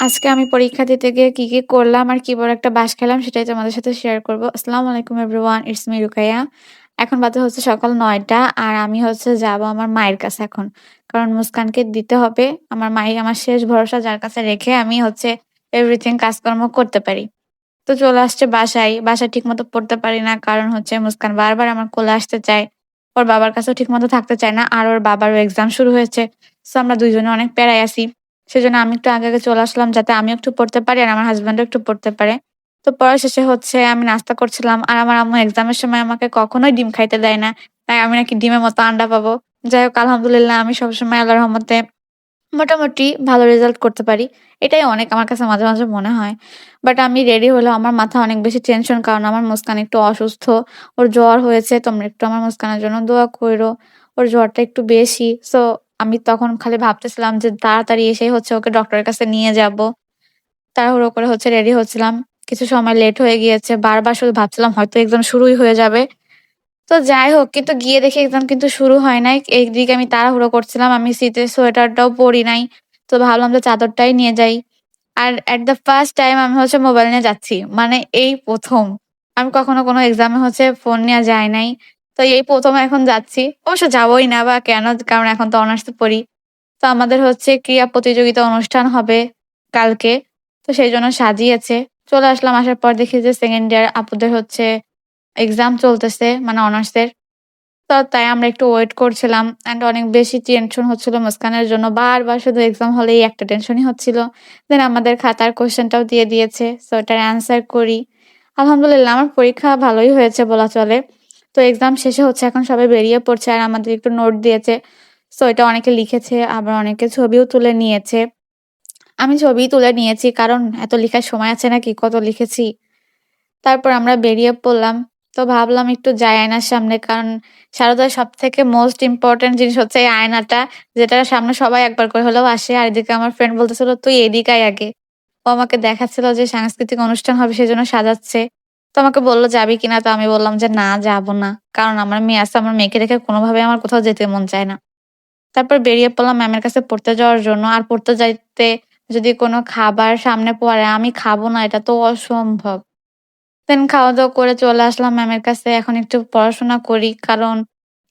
আজকে আমি পরীক্ষা দিতে গিয়ে কি করলাম আর কি বড় একটা বাঁশ খেলাম সেটাই তোমাদের সাথে শেয়ার করব। আসসালামু আলাইকুম এভরিওয়ান, ইটস মি রুকাইয়া। এখন বাজে হচ্ছে সকাল ৯টা আর আমি হচ্ছে যাবো আমার মায়ের কাছে এখন। কারণ মুস্কানকে দিতে হবে। আমার মাই আমার শেষ ভরসা যার কাছে রেখে আমি হচ্ছে এভরিথিং কাজকর্ম করতে পারি। তো চলে আসছে বাসায়। বাসায় ঠিকমতো পড়তে পারি না। কারণ হচ্ছে মুস্কান বারবার আমার কোলে আসতে চায়। ওর বাবার কাছেও ঠিকমতো থাকতে চায় না। আর ওর বাবারও এক্সাম শুরু হয়েছে। সো আমরা ২ জনে অনেক প্যারায় আছি। সেজন্য আমি একটু আগে চলে আসলাম যাতে আমিও একটু পড়তে পারি আর আমার হাসব্যান্ডও একটু পড়তে পারে। তো পড়া শেষে হচ্ছে আমি নাস্তা করছিলাম। আর আমার আম্মু এক্সামের সময় আমাকে কখনোই ডিম খাইতে দেয় না। তাই আমি নাকি ডিমের মতো আন্ডা পাবো। যাই হোক আলহামদুলিল্লাহ আমি সবসময় আল্লাহর রহমতে মোটামুটি ভালো রেজাল্ট করতে পারি। এটাই অনেক আমার কাছে মাঝে মাঝে মনে হয়। বাট আমি রেডি হলেও আমার মাথায় অনেক বেশি টেনশন কারণ আমার মুস্কান একটু অসুস্থ। ওর জ্বর হয়েছে। তোমরা একটু আমার মুস্কানের জন্য দোয়া কইরো। ওর জ্বরটা একটু বেশি। সো আমি তখন খালি ভাবতেছিলাম যে তাড়াতাড়ি এসেই হচ্ছে ওকে ডক্টরের কাছে নিয়ে যাবো। তাড়াহুড়ো করে হচ্ছে রেডি হচ্ছিলাম। কিছু সময় লেট হয়ে গিয়েছে। বারবার শুধু ভাবছিলাম হয়তো এক্সাম শুরুই হয়ে যাবে। তো যাই হোক কিন্তু গিয়ে দেখি এক্সাম কিন্তু শুরু হয় নাই। এইদিকে আমি তাড়াহুড়ো করছিলাম। আমি শীতের সোয়েটারটাও পরি নাই। তো ভাবলাম যে চাদরটাই নিয়ে যাই। আর এট দ্য ফার্স্ট টাইম আমি হচ্ছে মোবাইল নিয়ে যাচ্ছি। মানে এই ১ম। আমি কখনো কোনো এক্সামে হচ্ছে ফোন নিয়ে যাই নাই। তো এই ১ম এখন যাচ্ছি। অবশ্য যাবোই না বা কেন? কারণ এখন তো অনার্সে পড়ি। তো আমাদের হচ্ছে ক্রীড়া প্রতিযোগিতা অনুষ্ঠান হবে কালকে। তো সেইজন্য সাজিয়েছে। চলে আসলাম, আসার পর দেখি যে 2nd ইয়ার আপুদের হচ্ছে এক্সাম চলতেছে মানে অনার্সের। তো তাই আমরা একটু ওয়েট করছিলাম অ্যান্ড অনেক বেশি টেনশন হচ্ছিল মুস্কানের জন্য। বারবার শুধু এক্সাম হলেই একটা টেনশনই হচ্ছিল। দেন আমাদের খাতার কোয়েশ্চেনটাও দিয়ে দিয়েছে। সো এটার অ্যান্সার করি। আলহামদুলিল্লাহ আমার পরীক্ষা ভালোই হয়েছে বলা চলে। তো এক্সাম শেষে হচ্ছে এখন সবাই বেরিয়ে পড়ছে আর আমাদের একটু নোট দিয়েছে। সো এটা অনেকে লিখেছে, আবার অনেকে ছবিও তুলে নিয়েছে। আমি ছবিই তুলে নিয়েছি কারণ এত লিখার সময় আছে নাকি? কত লিখেছি। তারপর আমরা বেরিয়ে পড়লাম। তো ভাবলাম একটু যাই আয়নার সামনে। কারণ শারদার সবথেকে মোস্ট ইম্পোর্টেন্ট জিনিস হচ্ছে এই আয়নাটা, যেটার সামনে সবাই একবার করে হলেও আসে। আর এদিকে আমার ফ্রেন্ড বলতেছিল, "তুই এদিকে আয় আগে।" ও আমাকে দেখাচ্ছিল যে সাংস্কৃতিক অনুষ্ঠান হবে সেজন্য সাজাচ্ছে। তো আমাকে বলল, "যাবি কিনা?" তো আমি বললাম যে, "না, যাবো না।" কারণ আমার মেয়ে আছে, আমার মেয়েকে রেখে কোনোভাবেই আমার কোথাও যেতে মন চায় না। তারপর বেরিয়ে পড়লাম ম্যামের কাছে পড়তে যাওয়ার জন্য। আর পড়তে যাইতে যদি কোনো খাবার সামনে পড়ে, আমি খাবো না এটা তো অসম্ভব। দেন খাওয়া-দাওয়া করে চলে আসলাম ম্যামের কাছে। এখন একটু পড়াশোনা করি। কারণ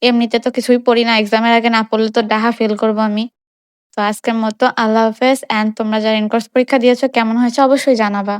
এমনিতে তো কিছুই পড়ি না। এক্সামের আগে না পড়লে তো ডাহা ফেল করব আমি। তো আজকের মতো আল্লাহ হাফেজ অ্যান্ড তোমরা যারা ইন কোর্স পরীক্ষা দিয়েছো কেমন হয়েছে অবশ্যই জানাবা।